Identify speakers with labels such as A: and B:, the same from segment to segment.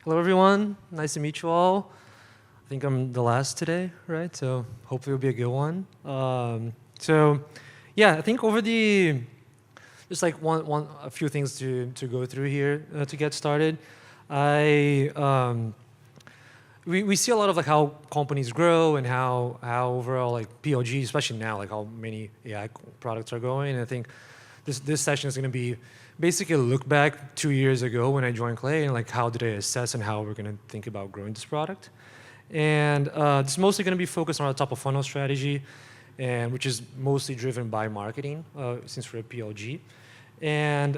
A: Hello, everyone. Nice to meet you all. I think I'm the last today, right? So hopefully it'll be a good one. Yeah, I think over the just like a few things to go through here to get started. I we see a lot of like how companies grow and how overall like PLG, especially now, like how many AI products are going. And I think this session is going to be basically a look back 2 years ago when I joined Clay and like how did I assess and how we're going to think about growing this product. And it's mostly going to be focused on our top of funnel strategy, and which is mostly driven by marketing since we're a PLG. And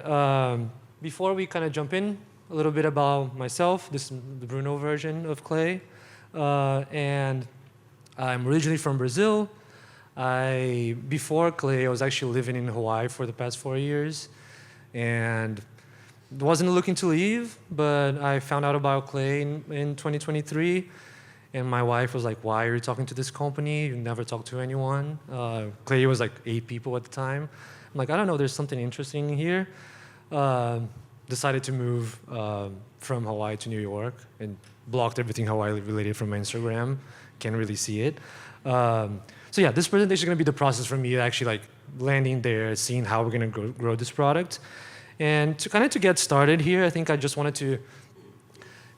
A: before we kind of jump in, a little bit about myself. This is the Bruno version of Clay. And I'm originally from Brazil. Before Clay, I was actually living in Hawaii for the past 4 years. And wasn't looking to leave, but I found out about Clay in 2023. And my wife was like, why are you talking to this company? You never talked to anyone. Clay was like 8 people at the time. I'm like, I don't know, there's something interesting here. Decided to move from Hawaii to New York and blocked everything Hawaii related from my Instagram. Can't really see it. So yeah, this presentation is going to be the process for me actually like landing there, seeing how we're going to grow this product. And to get started here, I think I just wanted to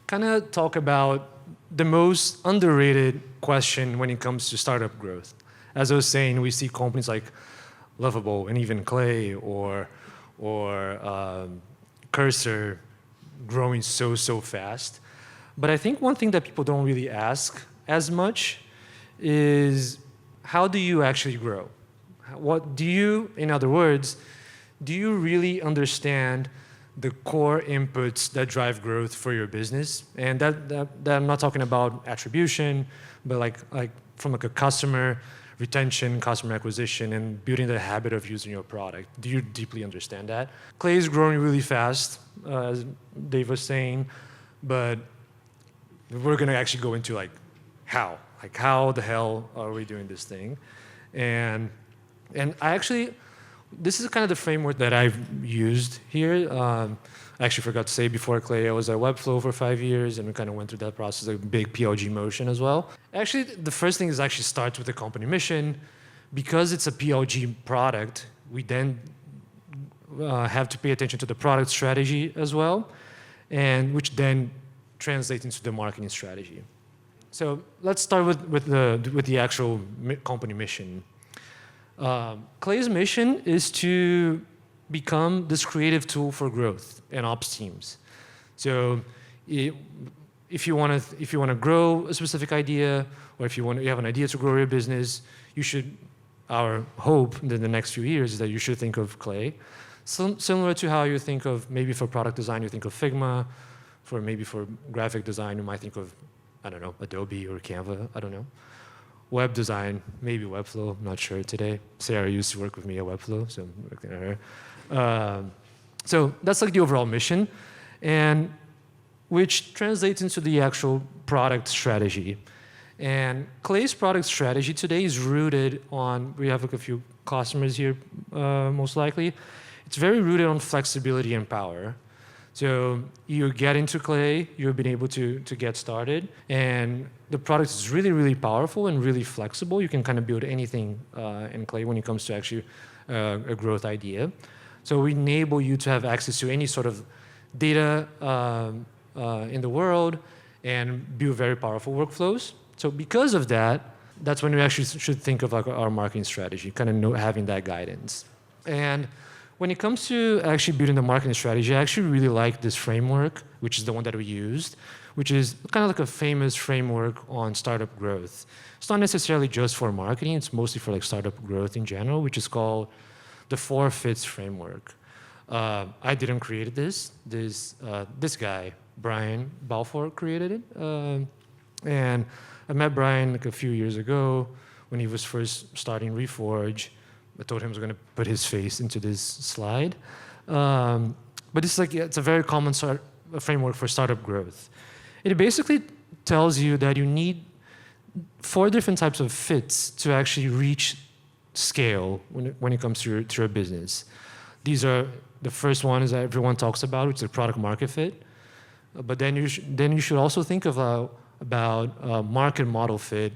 A: kind of talk about the most underrated question when it comes to startup growth. As I was saying, we see companies like Lovable and even Clay or Cursor growing so fast. But I think one thing that people don't really ask as much is how do you actually grow? What do you, in other words, do you really understand the core inputs that drive growth for your business? And that I'm not talking about attribution, but like from like a customer retention, customer acquisition, and building the habit of using your product. Do you deeply understand that? Clay is growing really fast, as Dave was saying, but we're gonna actually go into like how the hell are we doing this thing? And I actually, this is kind of the framework that I've used here. I actually forgot to say before Clay, I was at Webflow for 5 years, and we kind of went through that process, a big PLG motion as well. Actually, the first thing is actually starts with the company mission. Because it's a PLG product, we then have to pay attention to the product strategy as well, and which then translates into the marketing strategy. So let's start with the actual company mission. Clay's mission is to become this creative tool for growth and ops teams. So if you want to grow a specific idea, or if you have an idea to grow your business, you should. Our hope in the next few years is that you should think of Clay, similar to how you think of maybe for product design you think of Figma, for graphic design you might think of, I don't know, Adobe or Canva, I don't know. Web design, maybe Webflow, I'm not sure today. Sarah used to work with me at Webflow, so I'm looking at her. So that's like the overall mission, and which translates into the actual product strategy. And Clay's product strategy today is rooted on, we have like a few customers here, most likely. It's very rooted on flexibility and power. So you get into Clay, you've been able to get started, and the product is really, really powerful and really flexible. You can kind of build anything in Clay when it comes to actually a growth idea. So we enable you to have access to any sort of data in the world and build very powerful workflows. So because of that, that's when we actually should think of like our marketing strategy, kind of having that guidance. And when it comes to actually building the marketing strategy, I actually really like this framework, which is the one that we used, which is kind of like a famous framework on startup growth. It's not necessarily just for marketing, it's mostly for like startup growth in general, which is called the 4 Fits framework. I didn't create this. This guy, Brian Balfour, created it. And I met Brian like a few years ago when he was first starting Reforge. I told him I was going to put his face into this slide. But it's a very common framework for startup growth. It basically tells you that you need 4 different types of fits to actually reach scale when it comes to your business. These are, the first one is that everyone talks about, which is the product market fit. But then you should also think about market model fit,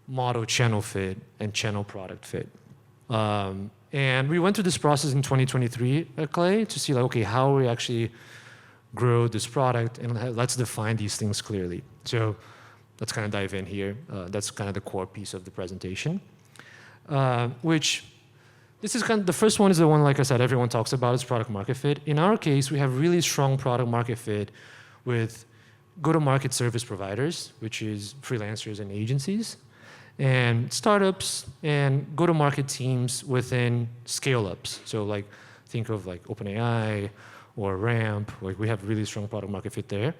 A: model channel fit, and channel product fit. And we went through this process in 2023 at Clay to see like, okay, how we actually grow this product, and let's define these things clearly. So let's kind of dive in here. That's kind of the core piece of the presentation, which this is kind of, the first one is the one, like I said, everyone talks about is product market fit. In our case, we have really strong product market fit with go-to-market service providers, which is freelancers and agencies, and startups and go-to-market teams within scale-ups. So like, think of like OpenAI or Ramp, like we have really strong product market fit there.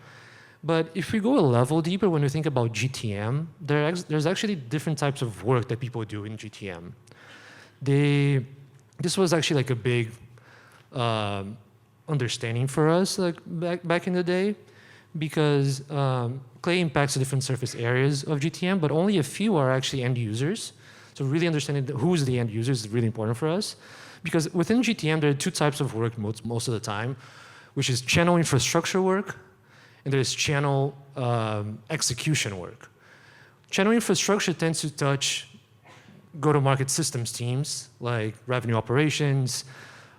A: But if we go a level deeper, when we think about GTM, there's actually different types of work that people do in GTM. This was actually like a big understanding for us like back in the day, because Clay impacts the different surface areas of GTM, but only a few are actually end users. So really understanding who's the end user is really important for us, because within GTM, there are two types of work most of the time, which is channel infrastructure work, and there's channel execution work. Channel infrastructure tends to touch go-to-market systems teams, like revenue operations,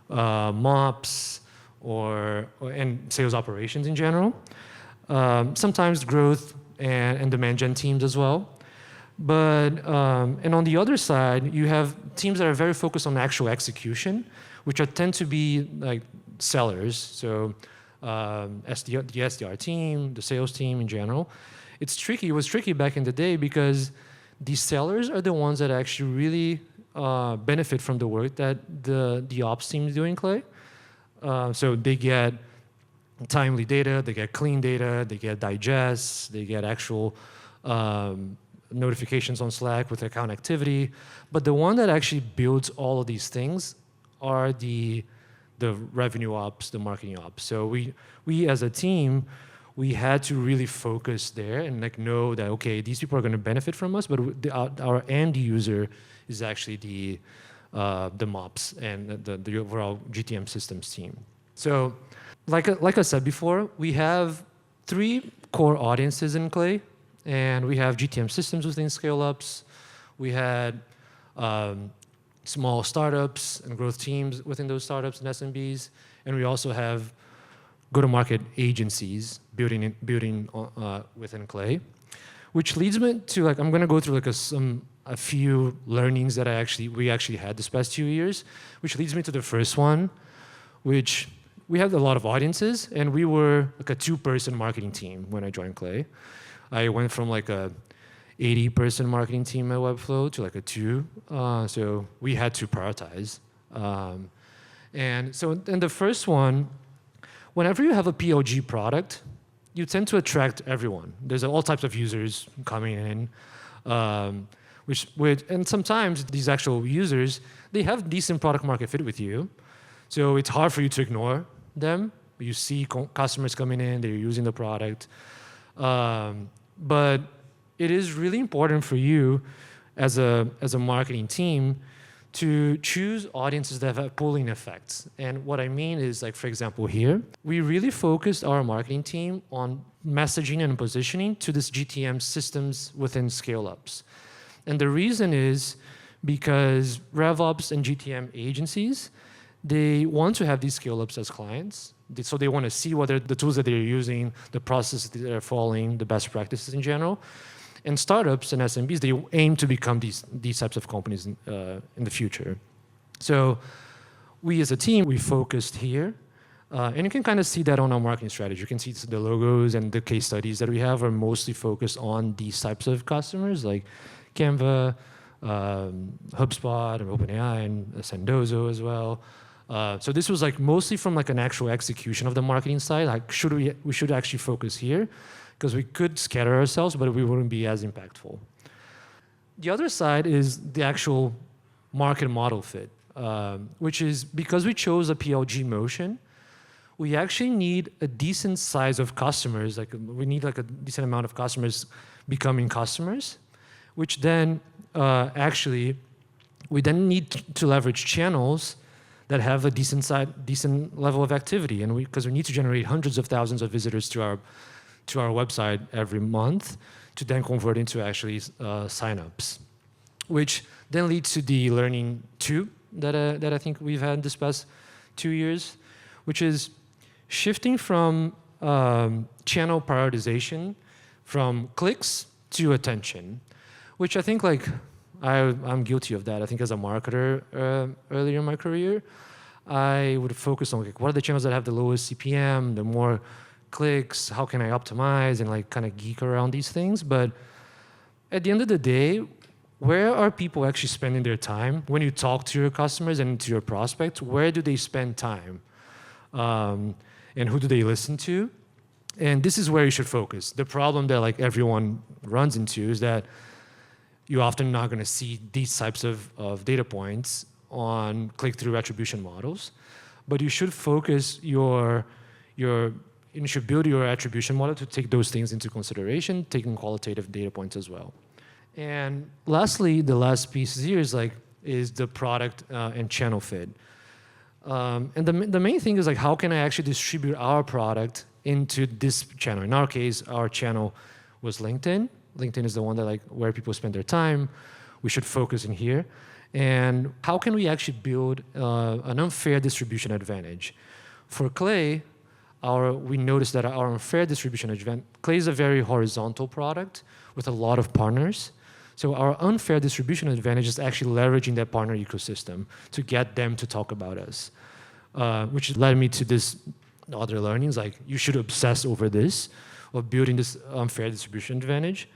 A: MOPS, and sales operations in general. Sometimes growth and demand gen teams as well. But, and on the other side, you have teams that are very focused on actual execution, which tend to be like sellers. So the SDR team, the sales team in general. It's tricky, it was tricky back in the day because these sellers are the ones that actually really benefit from the work that the ops team is doing, Clay. So they get timely data, they get clean data, they get digests, they get actual notifications on Slack with account activity. But the one that actually builds all of these things are the revenue ops, the marketing ops. So we as a team, we had to really focus there and like know that, okay, these people are going to benefit from us, but our end user is actually the MOPS and the overall GTM systems team. So like I said before, we have 3 core audiences in Clay, and we have GTM systems within scale-ups. We had small startups and growth teams within those startups and SMBs, and we also have go-to-market agencies building within Clay, which leads me to like, I'm going to go through like a few learnings that we actually had this past 2 years, which leads me to the first one, which we had a lot of audiences, and we were like a 2-person marketing team when I joined Clay. I went from like a 80-person marketing team at Webflow to like a 2, so we had to prioritize. And so in the first one, whenever you have a PLG product, you tend to attract everyone. There's all types of users coming in, and sometimes these actual users, they have decent product market fit with you. So it's hard for you to ignore them. You see customers coming in, they're using the product. But it is really important for you as a marketing team to choose audiences that have pulling effects. And what I mean is, like, for example, here, we really focused our marketing team on messaging and positioning to this GTM systems within scale-ups. And the reason is because RevOps and GTM agencies, they want to have these scale-ups as clients. So they want to see whether the tools that they're using, the processes that they're following, the best practices in general. And startups and SMBs, they aim to become these types of companies in the future. So we as a team, we focused here. And you can kind of see that on our marketing strategy. You can see the logos and the case studies that we have are mostly focused on these types of customers, like Canva, HubSpot, and OpenAI, and Sendozo as well. So this was like mostly from like an actual execution of the marketing side. Like we should actually focus here, because we could scatter ourselves, but we wouldn't be as impactful. The other side is the actual market model fit, which is because we chose a PLG motion, we actually need a decent size of customers. Like we need like a decent amount of customers becoming customers, which then actually we then need to leverage channels that have a decent level of activity, and because we need to generate hundreds of thousands of visitors to our website every month to then convert into actually signups, which then leads to the learning two that I think we've had this past 2 years, which is shifting from channel prioritization from clicks to attention, which I think like I'm guilty of that. I think as a marketer earlier in my career, I would focus on like, what are the channels that have the lowest CPM, the more clicks, how can I optimize, and like kind of geek around these things. But at the end of the day, where are people actually spending their time? When you talk to your customers and to your prospects, where do they spend time? And who do they listen to? And this is where you should focus. The problem that like everyone runs into is that you're often not going to see these types of data points on click-through attribution models, but you should focus you should build your attribution model to take those things into consideration, taking qualitative data points as well. And lastly, the last piece here is the product and channel fit. And the main thing is like, how can I actually distribute our product into this channel? In our case, our channel was LinkedIn. LinkedIn is the one that like where people spend their time. We should focus in here. And how can we actually build an unfair distribution advantage? For Clay, we noticed that our unfair distribution advantage, Clay is a very horizontal product with a lot of partners. So our unfair distribution advantage is actually leveraging that partner ecosystem to get them to talk about us, which led me to this other learnings, like you should obsess over this, of building this unfair distribution advantage,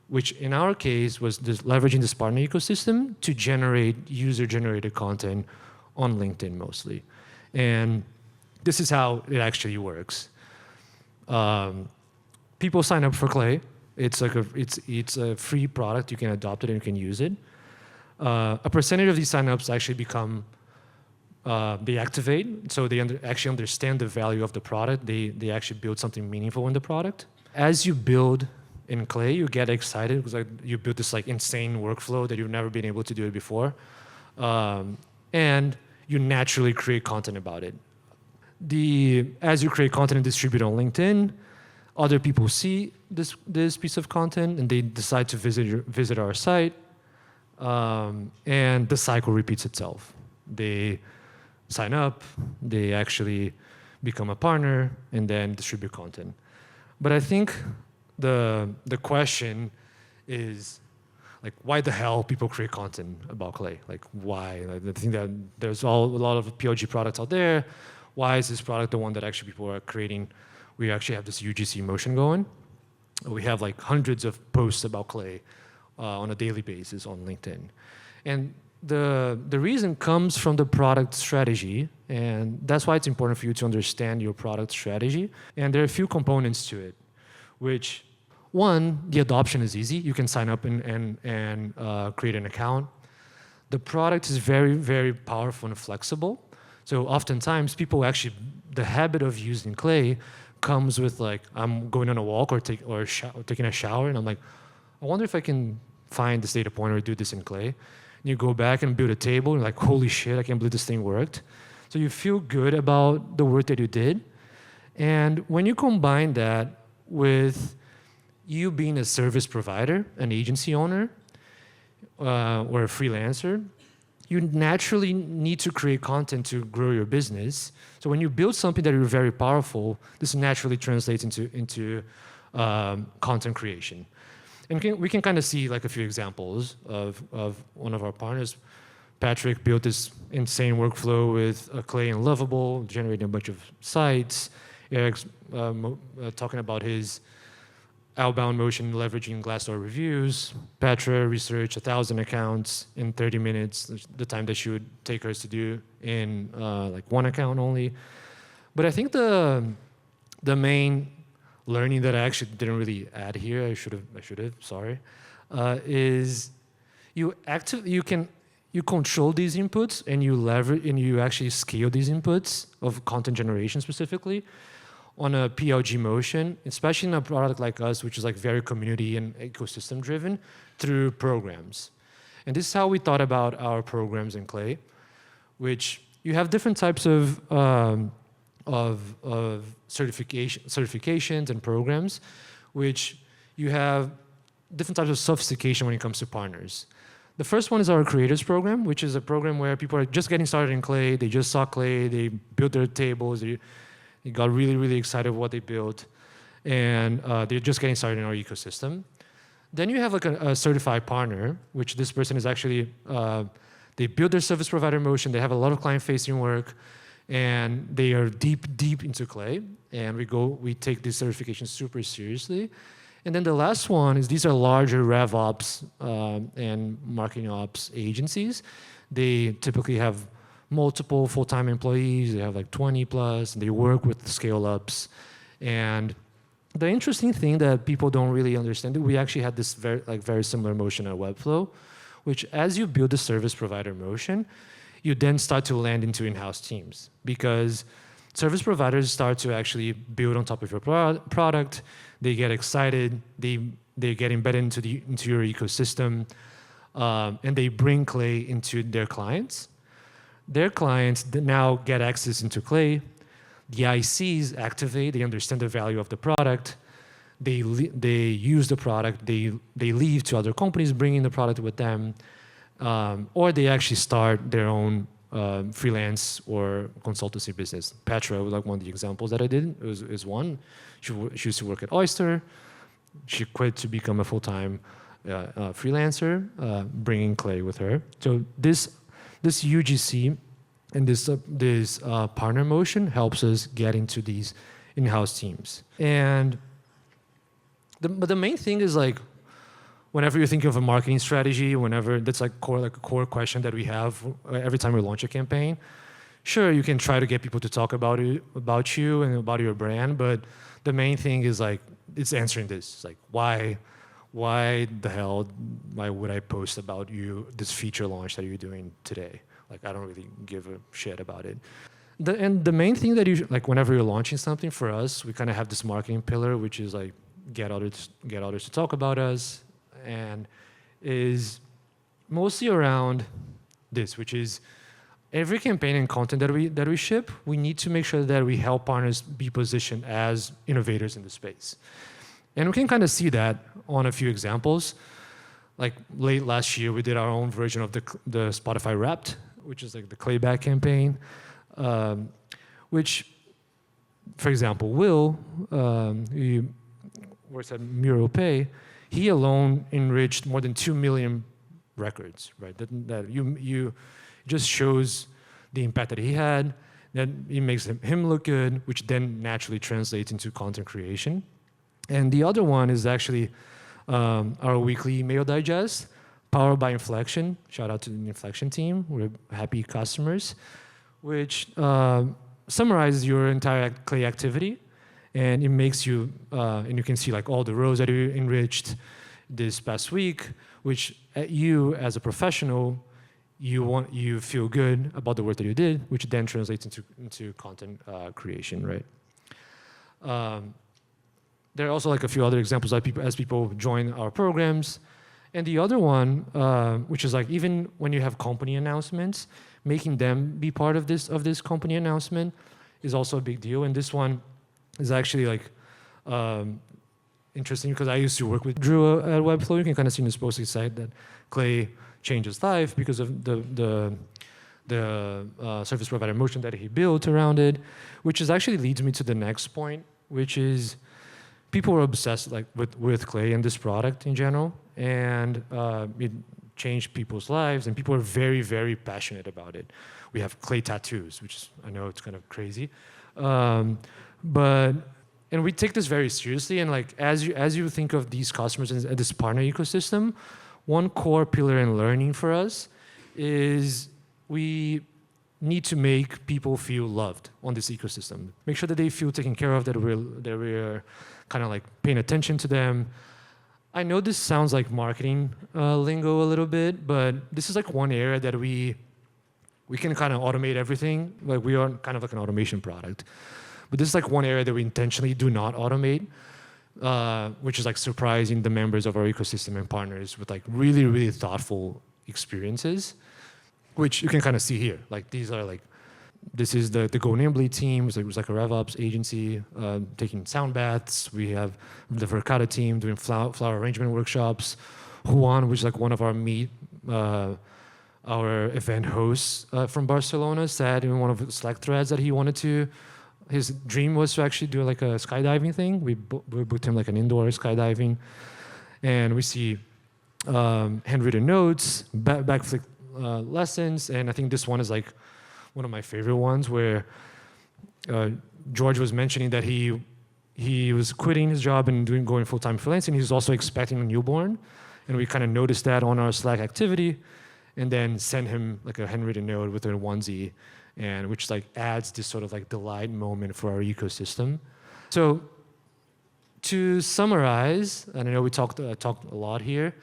A: which in our case was leveraging this partner ecosystem to generate user-generated content on LinkedIn mostly. And this is how it actually works. People sign up for Clay. It's like it's a free product. You can adopt it and you can use it. A percentage of these signups actually become they activate, so they actually understand the value of the product. They actually build something meaningful in the product. As you build in Clay, you get excited because like, you build this like insane workflow that you've never been able to do it before, and you naturally create content about it. As you create content and distribute on LinkedIn, other people see this piece of content and they decide to visit our site, and the cycle repeats itself. They sign up, they actually become a partner, and then distribute content. But I think the question is, like, why the hell people create content about Clay? Like, why? Like, I think that there's a lot of PLG products out there. Why is this product the one that actually people are creating? We actually have this UGC motion going. We have like hundreds of posts about Clay on a daily basis on LinkedIn. And the reason comes from the product strategy, and that's why it's important for you to understand your product strategy. And there are a few components to it, which, one, the adoption is easy. You can sign up and create an account. The product is very, very powerful and flexible. So oftentimes people actually, the habit of using Clay comes with like, I'm going on a walk or taking a shower, and I'm like, I wonder if I can find this data point or do this in Clay. And you go back and build a table, and like, holy shit, I can't believe this thing worked. So you feel good about the work that you did. And when you combine that with you being a service provider, an agency owner, or a freelancer, you naturally need to create content to grow your business. So when you build something that is very powerful, this naturally translates into content creation. And we can kind of see like a few examples of one of our partners. Patrick built this insane workflow with Clay and Lovable, generating a bunch of sites. Eric's talking about his outbound motion leveraging Glassdoor reviews. Petra researched 1,000 accounts in 30 minutes, the time that she would take hers to do in like one account only. But I think the main learning that I actually didn't really add here, I should have, sorry, is you control these inputs and you leverage and you actually scale these inputs of content generation specifically on a PLG motion, especially in a product like us, which is like very community and ecosystem driven, through programs. And this is how we thought about our programs in Clay, which you have different types of certifications and programs, which you have different types of sophistication when it comes to partners. The first one is our creators program, which is a program where people are just getting started in Clay. They just saw Clay, they built their tables, they got really, really excited with what they built, and they're just getting started in our ecosystem. Then you have like a certified partner, which this person is actually, they build their service provider motion, they have a lot of client-facing work, and they are deep into Clay, and we take this certification super seriously. And then the last one is these are larger RevOps and marketing ops agencies. They typically have multiple full-time employees. They have like 20 plus, and they work with scale-ups. And the interesting thing that people don't really understand, we actually had this very similar motion at Webflow, which as you build the service provider motion, you then start to land into in-house teams, because service providers start to actually build on top of your product. They get excited. They get embedded into your ecosystem, and they bring Clay into their clients. Their clients now get access into Clay. The ICs activate. They understand the value of the product. They use the product. They leave to other companies, bringing the product with them, or they actually start their own freelance or consultancy business. Petra was like one of the examples that I did. Is one. She used to work at Oyster. She quit to become a full-time freelancer, bringing Clay with her. So this UGC and this partner motion helps us get into these in-house teams. And but the main thing is like, whenever you think of a marketing strategy, that's like a core question that we have every time we launch a campaign. Sure, you can try to get people to talk about you and about your brand, but the main thing is like, it's answering this. It's like, why would I post about you, this feature launch that you're doing today? Like, I don't really give a shit about it. And the main thing that like whenever you're launching something, for us, we kind of have this marketing pillar, which is like, get others to talk about us, and is mostly around this, which is every campaign and content that we ship, we need to make sure that we help partners be positioned as innovators in the space. And we can kind of see that on a few examples. Like late last year, we did our own version of the Spotify Wrapped, which is like the Clayback campaign, which, for example, Will, he works at Mural Pay, he alone enriched more than 2 million records, right? That you just shows the impact that he had, that it makes him look good, which then naturally translates into content creation. And the other one is actually our weekly email digest, powered by Inflection. Shout out to the Inflection team. We're happy customers, which summarizes your entire Clay activity. And it makes you, and you can see like all the rows that you enriched this past week, which you as a professional, you feel good about the work that you did, which then translates into content creation, right? There are also like a few other examples that as people join our programs. And the other one, which is like even when you have company announcements, making them be part of this company announcement is also a big deal. And this one is actually like interesting because I used to work with Drew at Webflow. You can kind of see in his posting site that Clay changed his life because of the service provider motion that he built around it, which is actually leads me to the next point, which is people were obsessed like with Clay and this product in general, and it changed people's lives, and people are very, very passionate about it. We have Clay tattoos, which is, I know it's kind of crazy, and we take this very seriously. And like as you think of these customers and this partner ecosystem, one core pillar in learning for us is we need to make people feel loved on this ecosystem. Make sure that they feel taken care of, that we're kind of like paying attention to them. I know this sounds like marketing lingo a little bit, but this is like one area that we can kind of automate everything. Like we are kind of like an automation product. But this is like one area that we intentionally do not automate, which is like surprising the members of our ecosystem and partners with like really, really thoughtful experiences, which you can kind of see here. Like these are like This is the Go Nimbly team. It was like a RevOps agency taking sound baths. We have the Verkada team doing flower arrangement workshops. Juan, which is like one of our our event hosts from Barcelona, said in one of the Slack threads that his dream was to actually do like a skydiving thing. We booked him like an indoor skydiving. And we see handwritten notes, backflip lessons, and I think this one is like one of my favorite ones where George was mentioning that he was quitting his job and going full-time freelancing. He was also expecting a newborn, and we kind of noticed that on our Slack activity, and then sent him like a handwritten note with a onesie, and which like adds this sort of like delight moment for our ecosystem. So to summarize, and I know we talked a lot here,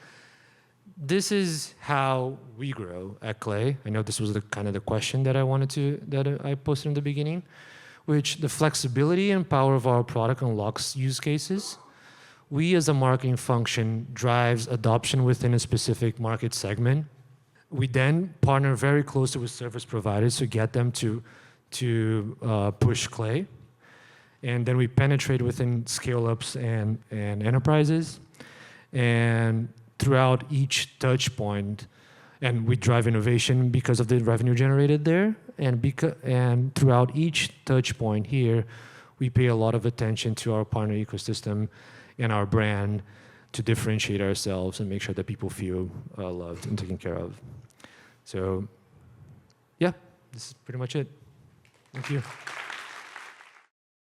A: this is how we grow at Clay. I know this was the kind of the question that I posted in the beginning, which the flexibility and power of our product unlocks use cases. We as a marketing function drives adoption within a specific market segment. We then partner very closely with service providers to get them to push Clay. And then we penetrate within scale-ups and enterprises. And throughout each touch point, and we drive innovation because of the revenue generated there. And throughout each touch point here, we pay a lot of attention to our partner ecosystem and our brand to differentiate ourselves and make sure that people feel loved and taken care of. So, yeah, this is pretty much it. Thank you.